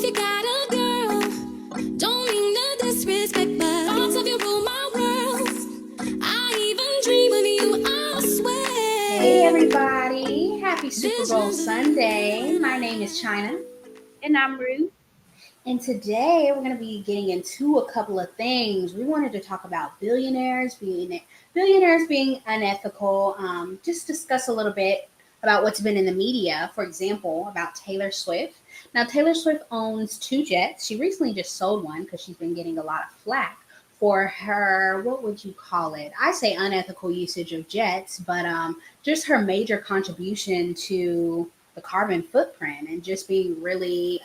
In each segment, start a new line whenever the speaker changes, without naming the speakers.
if you got a girl, don't mean no disrespect, but thoughts of you rule my world. I even dream of you, I swear.
Hey everybody, happy Super Bowl Sunday. My name is China.
And I'm Ruth.
And today we're going to be getting into a couple of things. We wanted to talk about billionaires being unethical, just discuss a little bit about what's been in the media, for example, about Taylor Swift. Now, Taylor Swift owns 2 jets. She recently just sold one because she's been getting a lot of flack for her, what would you call it? I say unethical usage of jets, but just her major contribution to the carbon footprint and just being really,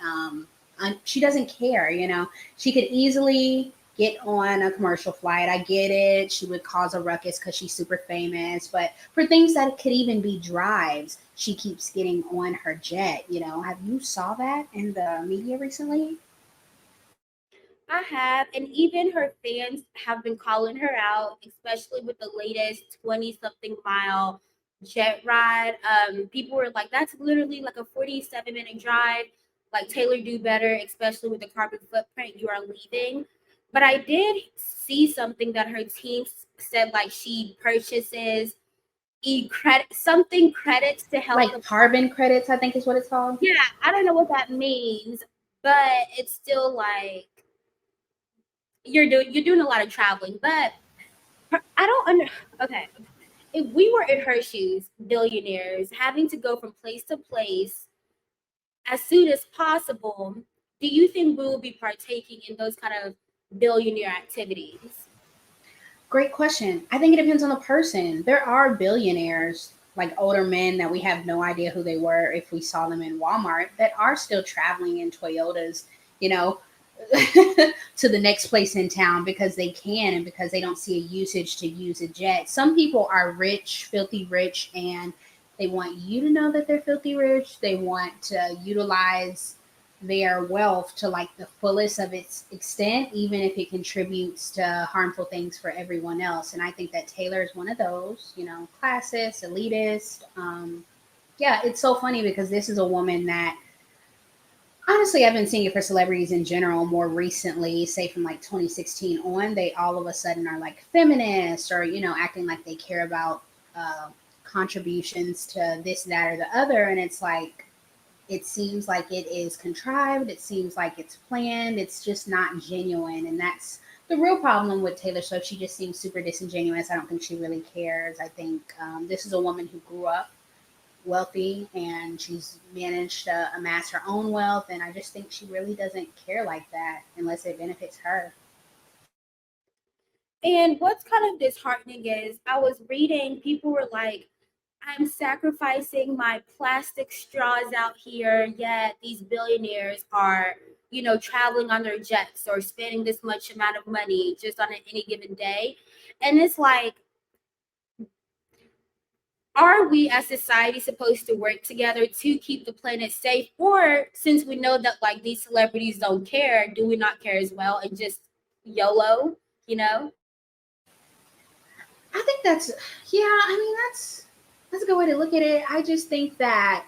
she doesn't care, She could easily get on a commercial flight. I get it. She would cause a ruckus because she's super famous. But for things that could even be drives, she keeps getting on her jet. Have you saw that in the media recently?
I have, and even her fans have been calling her out, especially with the latest 20-something mile jet ride. People were like, that's literally like a 47-minute drive. Like, Taylor, do better, especially with the carbon footprint you are leaving. But I did see something that her team said, like, she purchases credits to help
Like carbon credits, I think is what it's called.
Yeah, I don't know what that means, but it's still like you're doing a lot of traveling. But I don't okay, if we were in her shoes, billionaires having to go from place to place as soon as possible, do you think we will be partaking in those kind of billionaire activities?
Great question. I think it depends on the person. There are billionaires, like older men that we have no idea who they were if we saw them in Walmart, that are still traveling in Toyotas, you know, to the next place in town because they can and because they don't see a usage to use a jet. Some people are rich, filthy rich, and they want you to know that they're filthy rich. They want to utilize their wealth to like the fullest of its extent, even if it contributes to harmful things for everyone else. And I think that Taylor is one of those, classist, elitist. Yeah, it's so funny because this is a woman that honestly, I've been seeing it for celebrities in general more recently, say from like 2016 on. They all of a sudden are like feminists or, acting like they care about contributions to this, that, or the other. And it's like, it seems like it is contrived. It seems like it's planned. It's just not genuine. And that's the real problem with Taylor Swift. She just seems super disingenuous. I don't think she really cares. I think this is a woman who grew up wealthy and she's managed to amass her own wealth. And I just think she really doesn't care like that unless it benefits her.
And what's kind of disheartening is I was reading, people were like, I'm sacrificing my plastic straws out here, yet these billionaires are, traveling on their jets or spending this much amount of money just on any given day. And it's like, are we as society supposed to work together to keep the planet safe? Or since we know that like these celebrities don't care, do we not care as well and just YOLO, you know?
I think that's a good way to look at it. I just think that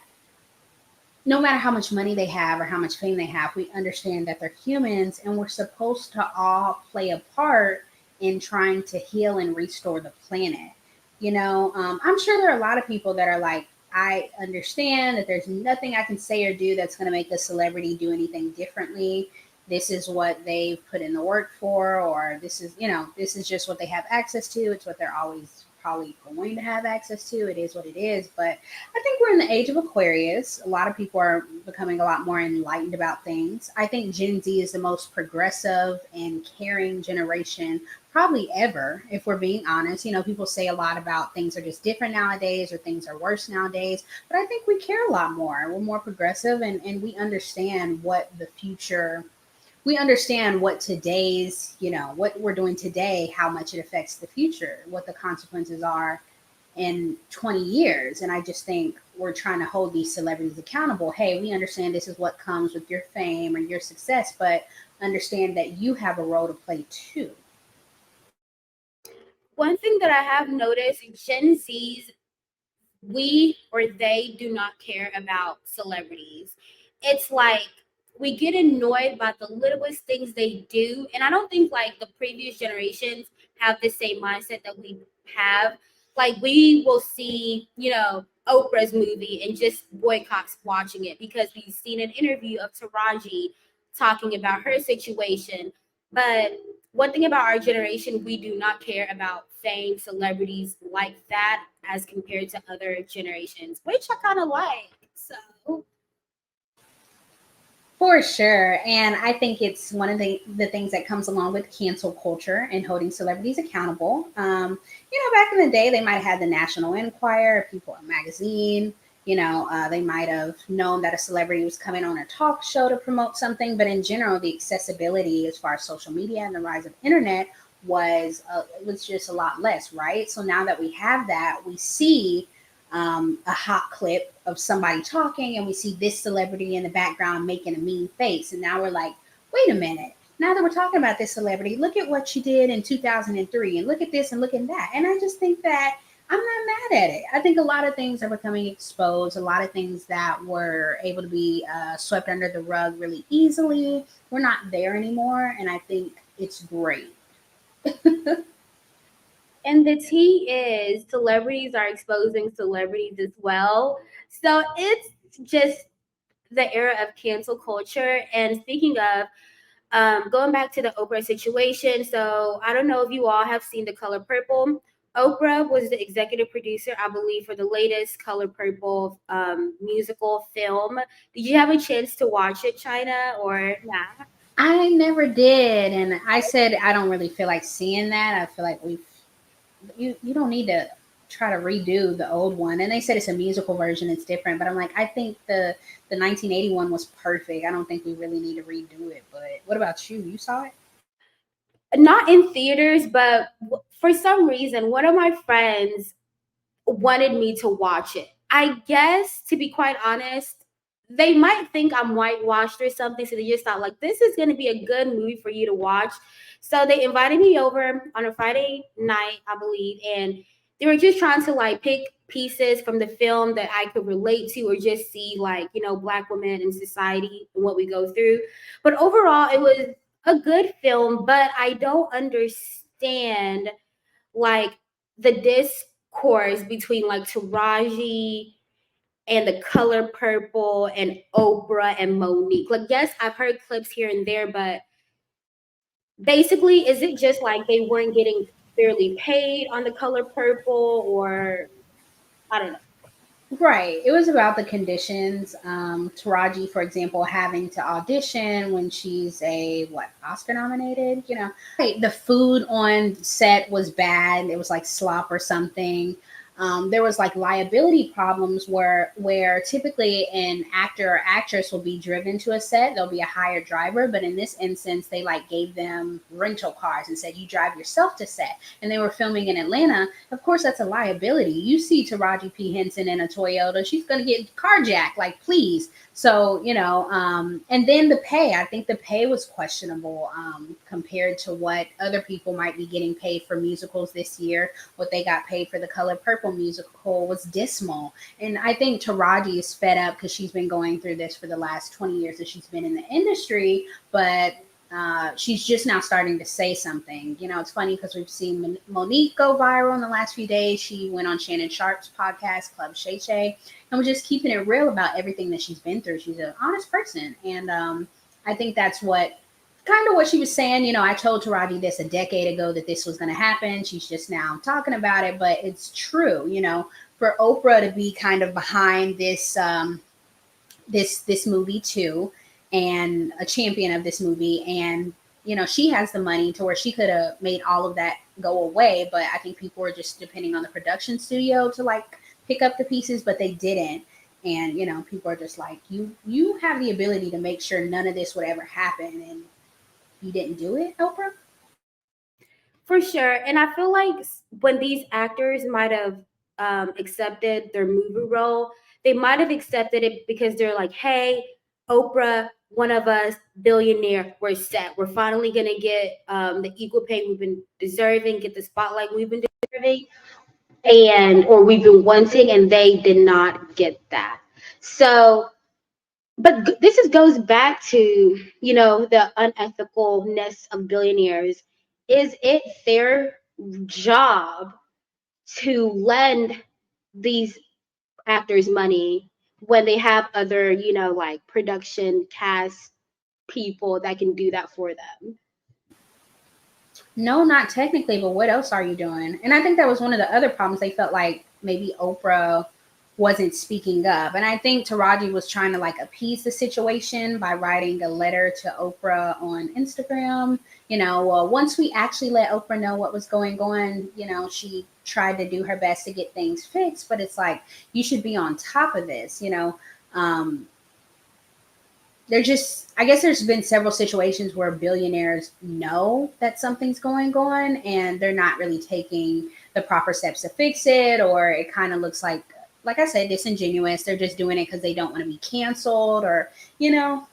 no matter how much money they have or how much fame they have, we understand that they're humans and we're supposed to all play a part in trying to heal and restore the planet. I'm sure there are a lot of people that are like, I understand that there's nothing I can say or do that's going to make a celebrity do anything differently. This is what they've put in the work for, or this is just what they have access to. It's what they're always probably going to have access to. It is what it is. But I think we're in the age of Aquarius. A lot of people are becoming a lot more enlightened about things. I think Gen Z is the most progressive and caring generation probably ever, if we're being honest. People say a lot about things are just different nowadays or things are worse nowadays. But I think we care a lot more. We're more progressive and we understand what the future we understand what today's, what we're doing today, how much it affects the future, what the consequences are in 20 years. And I just think we're trying to hold these celebrities accountable. Hey, we understand this is what comes with your fame or your success, but understand that you have a role to play too.
One thing that I have noticed, Gen Z's, we or they do not care about celebrities. It's like we get annoyed by the littlest things they do. And I don't think like the previous generations have the same mindset that we have. Like we will see, Oprah's movie and just boycotts watching it because we've seen an interview of Taraji talking about her situation. But one thing about our generation, we do not care about fame, celebrities like that as compared to other generations, which I kind of like. So
For sure. And I think it's one of the things that comes along with cancel culture and holding celebrities accountable. Back in the day, they might have had the National Enquirer, People magazine. They might have known that a celebrity was coming on a talk show to promote something. But in general, the accessibility as far as social media and the rise of internet was just a lot less, right? So now that we have that, we see a hot clip of somebody talking and we see this celebrity in the background making a mean face. And now we're like, wait a minute. Now that we're talking about this celebrity, look at what she did in 2003 and look at this and look at that. And I just think that I'm not mad at it. I think a lot of things are becoming exposed, a lot of things that were able to be swept under the rug really easily. We're not there anymore. And I think it's great.
and the tea is celebrities are exposing celebrities as well. So it's just the era of cancel culture. And speaking of, going back to the Oprah situation, so I don't know if you all have seen The Color Purple. Oprah was the executive producer, I believe, for the latest Color Purple musical film. Did you have a chance to watch it, China, or not?
I never did. And I said, I don't really feel like seeing that. I feel like you don't need to try to redo the old one. And they said it's a musical version, it's different. But I'm like, I think the 1981 was perfect. I don't think we really need to redo it. But what about you? You saw it?
Not in theaters, but for some reason, one of my friends wanted me to watch it. I guess, to be quite honest, they might think I'm whitewashed or something. So they just thought, like, this is going to be a good movie for you to watch. So they invited me over on a Friday night, I believe. And they were just trying to, like, pick pieces from the film that I could relate to or just see, like, Black women in society and what we go through. But overall, it was a good film, but I don't understand, like, the discourse between like Taraji and The Color Purple and Oprah and Monique. Like, yes, I've heard clips here and there, but basically, is it just like they weren't getting fairly paid on The Color Purple, or I don't know?
Right. It was about the conditions. Taraji, for example, having to audition when she's a what Oscar nominated. Right. The food on set was bad. It was like slop or something. There was like liability problems where typically an actor or actress will be driven to a set. There'll be a hired driver, but in this instance, they like gave them rental cars and said you drive yourself to set. And they were filming in Atlanta. Of course, that's a liability. You see Taraji P. Henson in a Toyota, she's going to get carjacked. Like, please. So, and then the pay, I think the pay was questionable compared to what other people might be getting paid for musicals this year. What they got paid for the Color Purple musical was dismal. And I think Taraji is fed up because she's been going through this for the last 20 years that she's been in the industry. But she's just now starting to say something. It's funny because we've seen Monique go viral in the last few days. She went on Shannon Sharp's podcast, Club Shay Shay, and we're just keeping it real about everything that she's been through. She's an honest person. And I think that's what she was saying. I told Taraji this a decade ago that this was going to happen. She's just now talking about it, but it's true. For Oprah to be kind of behind this movie too, and a champion of this movie, and she has the money to where she could have made all of that go away, but I think people were just depending on the production studio to like pick up the pieces, but they didn't. And people are just like, you have the ability to make sure none of this would ever happen, and you didn't do it, Oprah.
For sure. And I feel like when these actors might have accepted their movie role, they might have accepted it because they're like, hey, Oprah, one of us, billionaire, we're set. We're finally going to get the equal pay we've been deserving, get the spotlight we've been deserving, or we've been wanting, and they did not get that. So but this goes back to, the unethicalness of billionaires. Is it their job to lend these actors money when they have other, like production cast people that can do that for them?
No, not technically, but what else are you doing? And I think that was one of the other problems. They felt like maybe Oprah wasn't speaking up. And I think Taraji was trying to like appease the situation by writing a letter to Oprah on Instagram. Well, once we actually let Oprah know what was going on, she tried to do her best to get things fixed. But it's like, you should be on top of this. Um, they're just, I guess there's been several situations where billionaires know that something's going on and they're not really taking the proper steps to fix it, or it kind of looks like I said, disingenuous. They're just doing it because they don't want to be canceled, or you know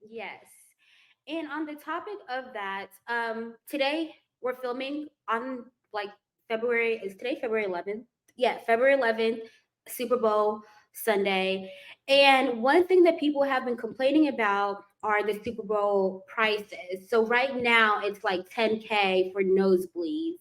Yes. And on the topic of that, today we're filming on like February, is today February 11th? Yeah, February 11th, Super Bowl Sunday. And one thing that people have been complaining about are the Super Bowl prices. So right now it's like 10K for nosebleeds.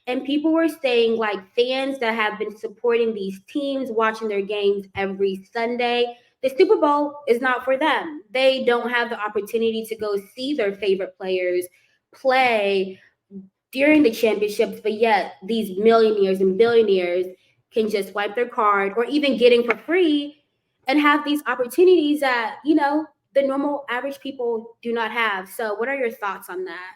And people were saying, like, fans that have been supporting these teams, watching their games every Sunday, the Super Bowl is not for them. They don't have the opportunity to go see their favorite players play during the championships, but yet these millionaires and billionaires can just swipe their card or even getting for free and have these opportunities that, the normal average people do not have. So what are your thoughts on that?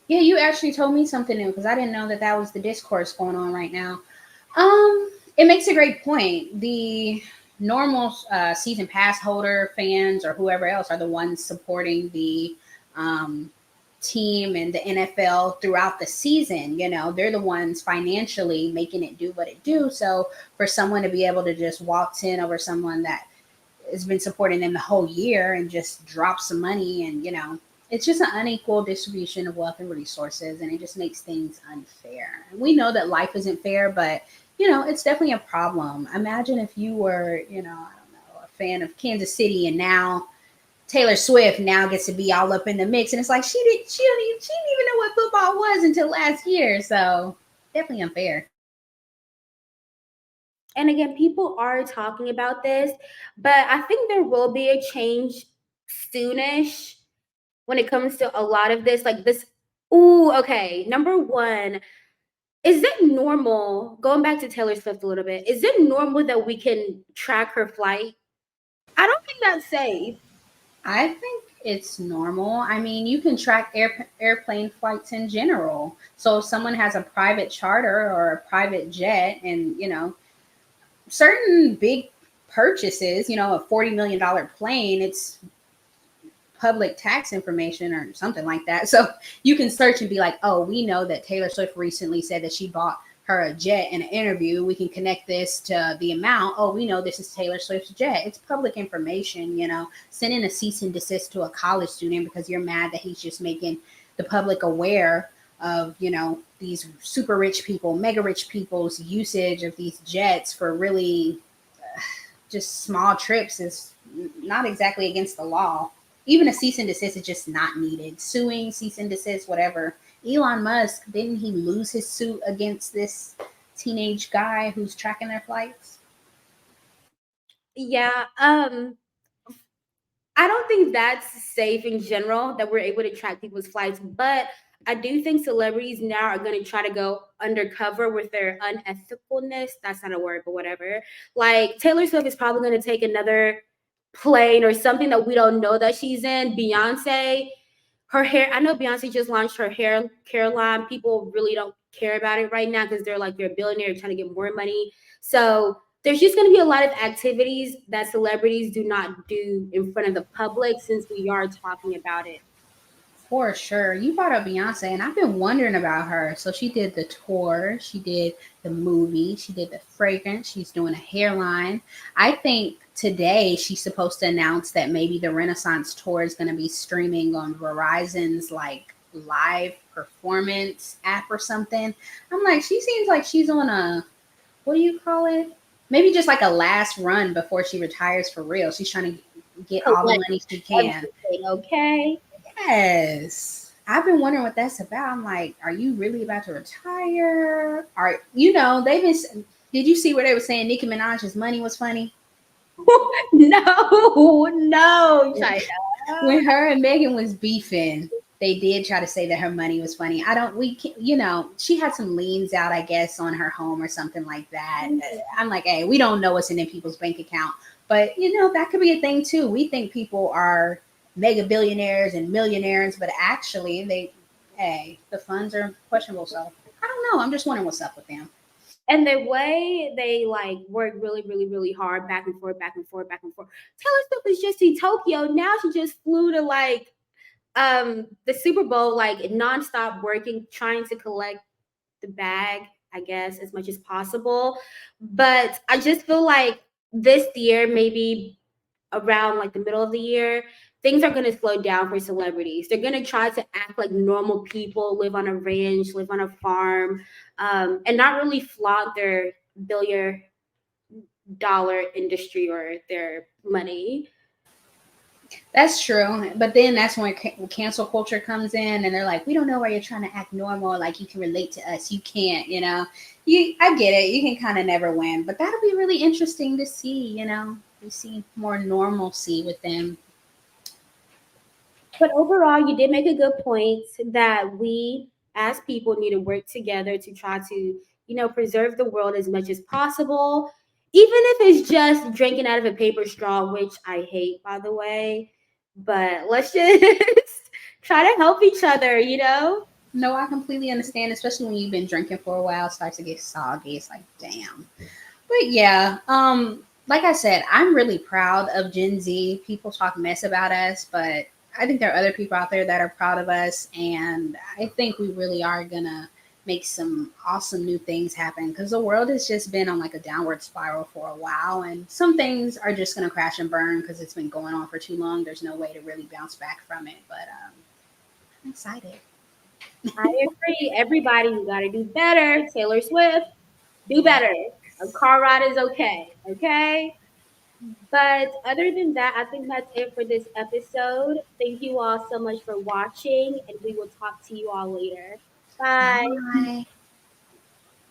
yeah, you actually told me something new because I didn't know that that was the discourse going on right now. It makes a great point. The normal season pass holder fans or whoever else are the ones supporting the um, team and the NFL throughout the season. They're the ones financially making it do what it do. So for someone to be able to just waltz in over someone that has been supporting them the whole year and just drop some money, and it's just an unequal distribution of wealth and resources, and it just makes things unfair. And we know that life isn't fair, but it's definitely a problem. Imagine if you were, I don't know, a fan of Kansas City, and now Taylor Swift now gets to be all up in the mix, and it's like she didn't even know what football was until last year. So definitely unfair.
And again, people are talking about this, but I think there will be a change soonish when it comes to a lot of this. Like this, ooh, okay. Number one, is it normal, going back to Taylor Swift a little bit, is it normal that we can track her flight? I don't think that's safe.
I think it's normal. I mean, you can track airplane flights in general. So if someone has a private charter or a private jet, and certain big purchases, a $40 million plane, it's public tax information or something like that. So you can search and be like, oh, we know that Taylor Swift recently said that she bought her a jet in an interview. We can connect this to the amount. Oh, we know this is Taylor Swift's jet. It's public information. Sending a cease and desist to a college student because you're mad that he's just making the public aware of, these super rich people, mega rich people's usage of these jets for really just small trips is not exactly against the law. Even a cease and desist is just not needed. Suing, cease and desist, whatever. Elon Musk, didn't he lose his suit against this teenage guy who's tracking their flights?
Yeah, I don't think that's safe in general that we're able to track people's flights, but I do think celebrities now are going to try to go undercover with their unethicalness. That's not a word, but whatever. Like Taylor Swift is probably going to take another plane or something that we don't know that she's in. Beyonce, her hair, I know Beyonce just launched her hair care line. People really don't care about it right now because they're like, you're a billionaire, you're trying to get more money. So there's just going to be a lot of activities that celebrities do not do in front of the public since we are talking about it.
For sure. You brought up Beyonce, and I've been wondering about her. So she did the tour, she did the movie, she did the fragrance, she's doing a hairline. I think today she's supposed to announce that maybe the Renaissance tour is going to be streaming on Verizon's like live performance app or something. I'm like, she seems like she's on a, what do you call it? Maybe just like a last run before she retires for real. She's trying to get all the
Collect
money she can.
everything, okay?
Yes. I've been wondering what that's about. I'm like, are you really about to retire? Are you know, they've been did you see where they were saying Nicki Minaj's money was funny?
No, no, China.
When her and Megan was beefing, they did try to say that her money was funny. I don't, we, can, you know, she had some liens out, I guess, on her home or something like that. I'm like, hey, we don't know what's in people's bank account, but you know, that could be a thing too. We think people are mega billionaires and millionaires, but actually, hey, the funds are questionable. So I don't know. I'm just wondering what's up with them.
And the way they like work really, really, really hard, back and forth, back and forth, back and forth. Taylor Swift is just in Tokyo now. She just flew to like the Super Bowl, like nonstop working, trying to collect the bag, I guess, as much as possible. But I just feel like this year, maybe around like the middle of the year, things are going to slow down for celebrities. They're going to try to act like normal people, live on a ranch, live on a farm, and not really flaunt their billion dollar industry or their money.
That's true, but then that's when cancel culture comes in, and they're like, "We don't know why you're trying to act normal, like you can relate to us. You can't, you know." I get it. You can kind of never win, but that'll be really interesting to see. You know, we see more normalcy with them.
But overall, you did make a good point that we as people need to work together to try to, preserve the world as much as possible, even if it's just drinking out of a paper straw, which I hate, by the way. But let's just try to help each other.
No, I completely understand, especially when you've been drinking for a while, it starts to get soggy. It's like, damn. But yeah, like I said, I'm really proud of Gen Z. People talk mess about us, but I think there are other people out there that are proud of us, and I think we really are gonna make some awesome new things happen because the world has just been on like a downward spiral for a while, and some things are just gonna crash and burn because it's been going on for too long. There's no way to really bounce back from it, but I'm excited.
I agree. Everybody, you got to do better. Taylor Swift, do better. A car ride is okay. Okay. But other than that, I think that's it for this episode. Thank you all so much for watching, and we will talk to you all later. Bye.
Bye.